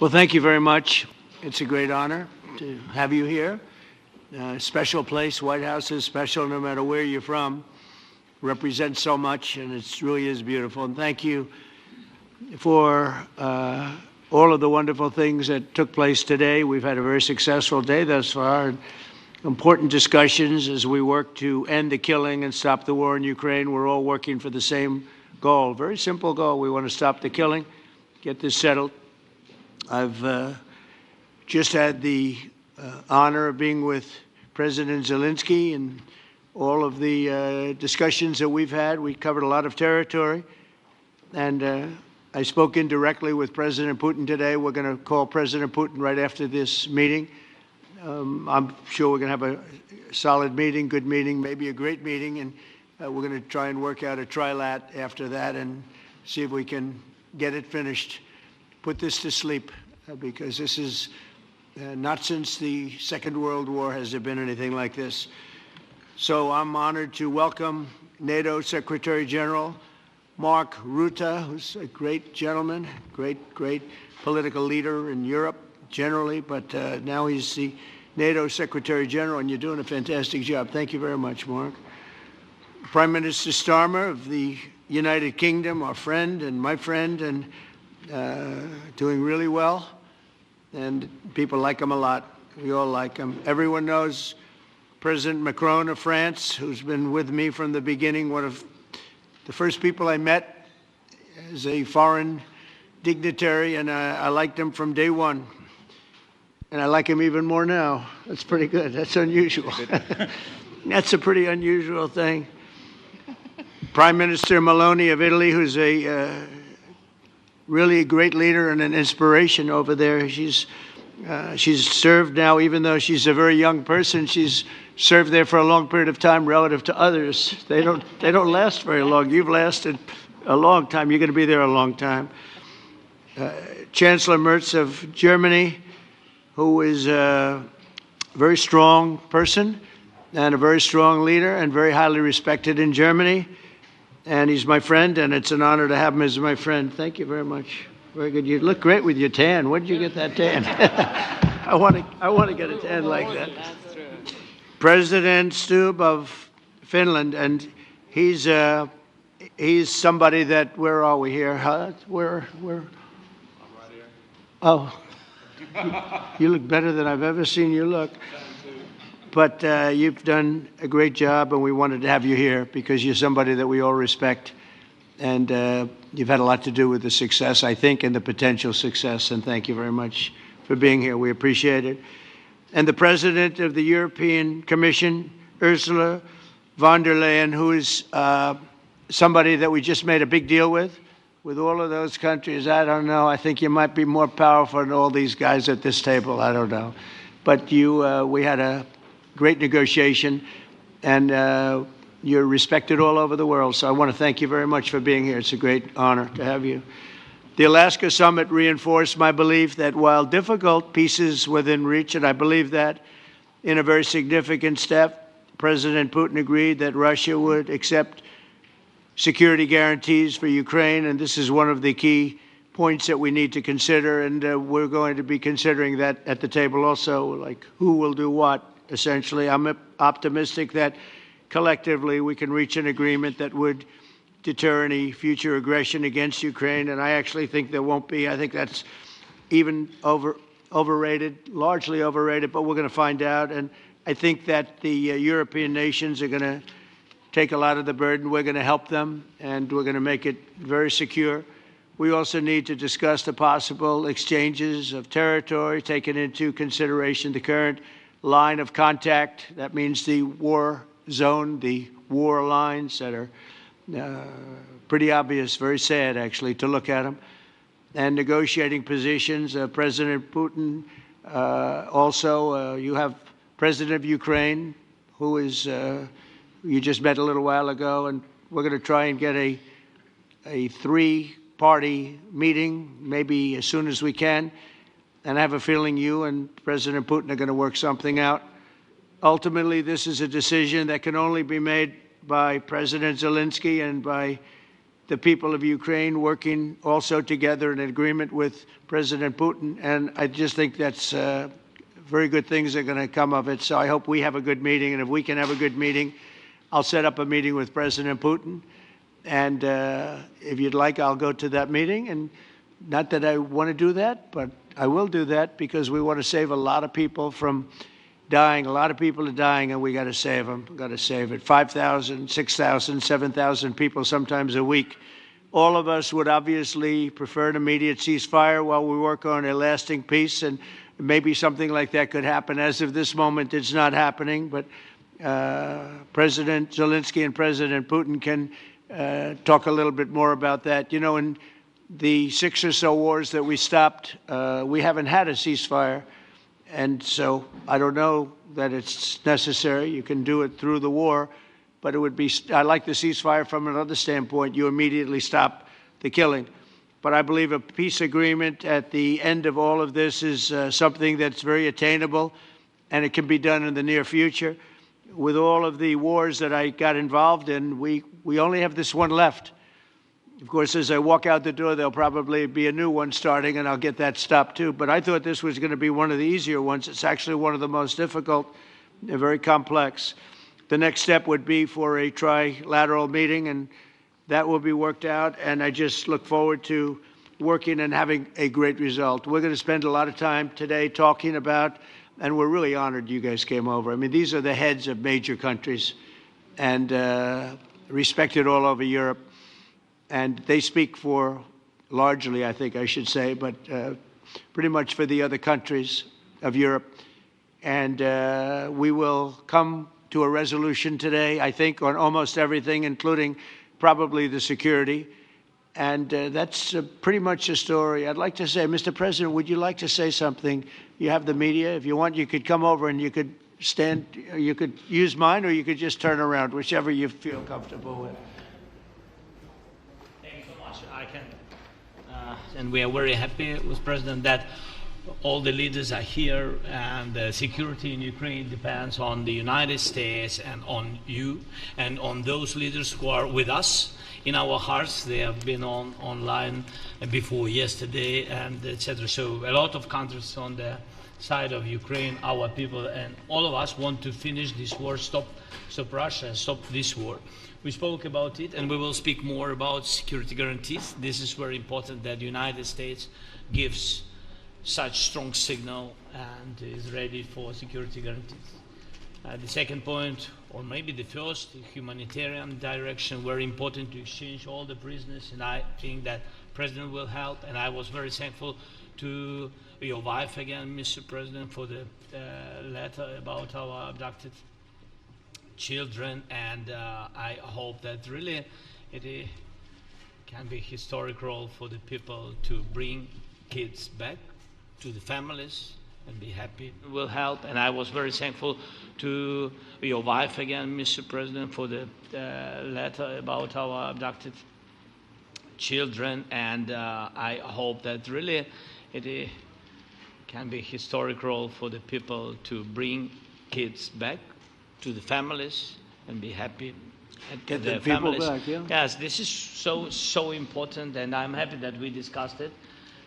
Well, thank you very much. It's a great honor to have you here. Special place. White House is special no matter where you're from. Represents so much, and it really is beautiful. And thank you for all of the wonderful things that took place today. We've had a very successful day thus far. Important discussions as we work to end the killing and stop the war in Ukraine. We're all working for the same goal, very simple goal. We want to stop the killing, get this settled. I've just had the honor of being with President Zelensky and all of the discussions that we've had. We covered a lot of territory, and I spoke indirectly with President Putin today. We're going to call President Putin right after this meeting. I'm sure we're going to have a solid meeting, good meeting, maybe a great meeting, and we're going to try and work out a trilat after that and see if we can get it finished, put this to sleep, because this is not since the Second World War has there been anything like this. So I'm honored to welcome NATO Secretary General Mark Rutte, who's a great gentleman, great political leader in Europe generally, but now he's the NATO Secretary General, and you're doing a fantastic job. Thank you very much, Mark. Prime Minister Starmer of the United Kingdom, our friend and my friend, and doing really well, and people like him a lot. We all like him. Everyone knows President Macron of France, who's been with me from the beginning, one of the first people I met as a foreign dignitary, and I liked him from day one. And I like him even more now. That's pretty good. That's unusual. That's a pretty unusual thing. Prime Minister Meloni of Italy, who's a really a great leader and an inspiration over there. She's served now, even though she's a very young person, she's served there for a long period of time relative to others. They don't last very long. You've lasted a long time. You're going to be there a long time. Chancellor Merz of Germany, who is a very strong person and a very strong leader and very highly respected in Germany. And he's my friend, and it's an honor to have him as my friend. Thank you very much. Very good. You look great with your tan. Where did you get that tan? I want to get a tan like that. President Stubb of Finland, and he's somebody that, where are we here? Where? I'm right here. Oh. You look better than I've ever seen you look. But you've done a great job, and we wanted to have you here because you're somebody that we all respect. And you've had a lot to do with the success, I think, and the potential success. And thank you very much for being here. We appreciate it. And the President of the European Commission, Ursula von der Leyen, who is somebody that we just made a big deal with all of those countries. I don't know. I think you might be more powerful than all these guys at this table. I don't know. But we had a great negotiation, and you're respected all over the world. So I want to thank you very much for being here. It's a great honor to have you. The Alaska Summit reinforced my belief that while difficult, peace is within reach, and I believe that in a very significant step, President Putin agreed that Russia would accept security guarantees for Ukraine, and this is one of the key points that we need to consider, and we're going to be considering that at the table also, like who will do what, essentially. I'm optimistic that collectively we can reach an agreement that would deter any future aggression against Ukraine, and I actually think there won't be. I think that's even overrated, largely overrated, but we're going to find out, and I think that the European nations are going to take a lot of the burden. We're going to help them, and we're going to make it very secure. We also need to discuss the possible exchanges of territory, taking into consideration the current line of contact. That means the war zone, the war lines that are pretty obvious, very sad, actually, to look at them. And negotiating positions. President Putin, also, you have President of Ukraine, who is you just met a little while ago, and we're going to try and get a three-party meeting, maybe as soon as we can. And I have a feeling you and President Putin are going to work something out. Ultimately, this is a decision that can only be made by President Zelensky and by the people of Ukraine working also together in agreement with President Putin. And I just think that's very good things are going to come of it. So I hope we have a good meeting. And if we can have a good meeting, I'll set up a meeting with President Putin. And if you'd like, I'll go to that meeting. And not that I want to do that, but I will do that because we want to save a lot of people from dying. A lot of people are dying, and we got to save them. Got to save it. 5,000, 6,000, 7,000 people sometimes a week. All of us would obviously prefer an immediate ceasefire while we work on a lasting peace, and maybe something like that could happen. As of this moment, it's not happening, but President Zelensky and President Putin can talk a little bit more about that. You know, in the 6 or so wars that we stopped, we haven't had a ceasefire. And so I don't know that it's necessary. You can do it through the war, but it would be, I like the ceasefire from another standpoint. You immediately stop the killing. But I believe a peace agreement at the end of all of this is something that's very attainable, and it can be done in the near future. With all of the wars that I got involved in, we only have this one left. Of course, as I walk out the door, there'll probably be a new one starting, and I'll get that stopped too. But I thought this was going to be one of the easier ones. It's actually one of the most difficult. They're very complex. The next step would be for a trilateral meeting, and that will be worked out. And I just look forward to working and having a great result. We're going to spend a lot of time today talking about, and we're really honored you guys came over. I mean, these are the heads of major countries and respected all over Europe. And they speak for, largely, I think I should say, but pretty much for the other countries of Europe. And we will come to a resolution today, I think, on almost everything, including probably the security. And that's pretty much the story. I'd like to say, Mr. President, would you like to say something? You have the media. If you want, you could come over and you could stand, you could use mine, or you could just turn around, whichever you feel comfortable with. And we are very happy with President that all the leaders are here, and the security in Ukraine depends on the United States and on you and on those leaders who are with us in our hearts. They have been online before yesterday, and etc. So a lot of countries on the side of Ukraine, our people, and all of us want to finish this war, stop Russia, stop this war. We spoke about it, and we will speak more about security guarantees. This is very important that the United States gives such strong signal and is ready for security guarantees. The second point, or maybe the first, the humanitarian direction, very important to exchange all the prisoners, and I think that President will help. And I was very thankful to your wife again, Mr. President, for the letter about our abducted children, and I hope that really it can be a historic role for the people to bring kids back to the families and be happy. It will help, and I was very thankful to your wife again, Mr. President, for the letter about our abducted children, and I hope that really it can be a historic role for the people to bring kids back to the families and be happy. Get the people back, yeah. Yes, this is so important, and I'm happy that we discussed it,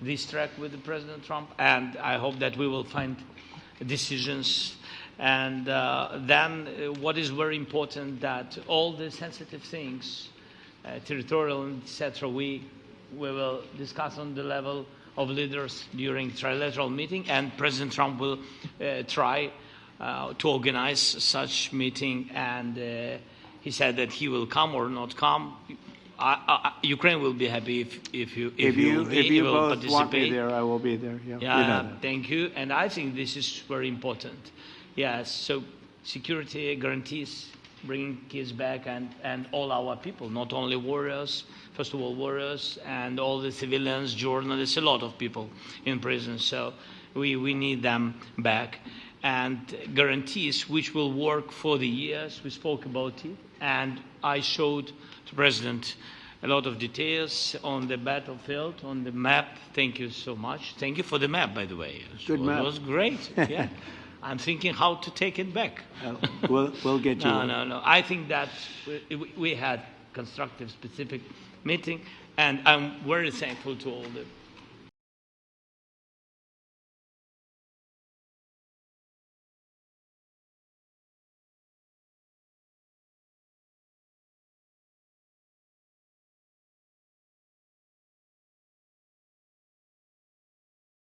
this track with the President Trump, and I hope that we will find decisions. And then what is very important, that all the sensitive things, territorial, etc., we will discuss on the level of leaders during trilateral meeting, and President Trump will try to organize such meeting, and he said that he will come or not come. Ukraine will be happy if you will both want me there, I will be there. Yeah, yeah, you know that. Thank you. And I think this is very important. Yes, so security guarantees, bringing kids back, and all our people, not only warriors, first of all warriors, and all the civilians, journalists, a lot of people in prison. So we need them back. And guarantees which will work for the years. We spoke about it, and I showed the President a lot of details on the battlefield, on the map. Thank you so much. Thank you for the map, by the way. Good map. It was great. Yeah. I'm thinking how to take it back. We'll get you. No. I think that we had constructive, specific meeting, and I'm very thankful to all the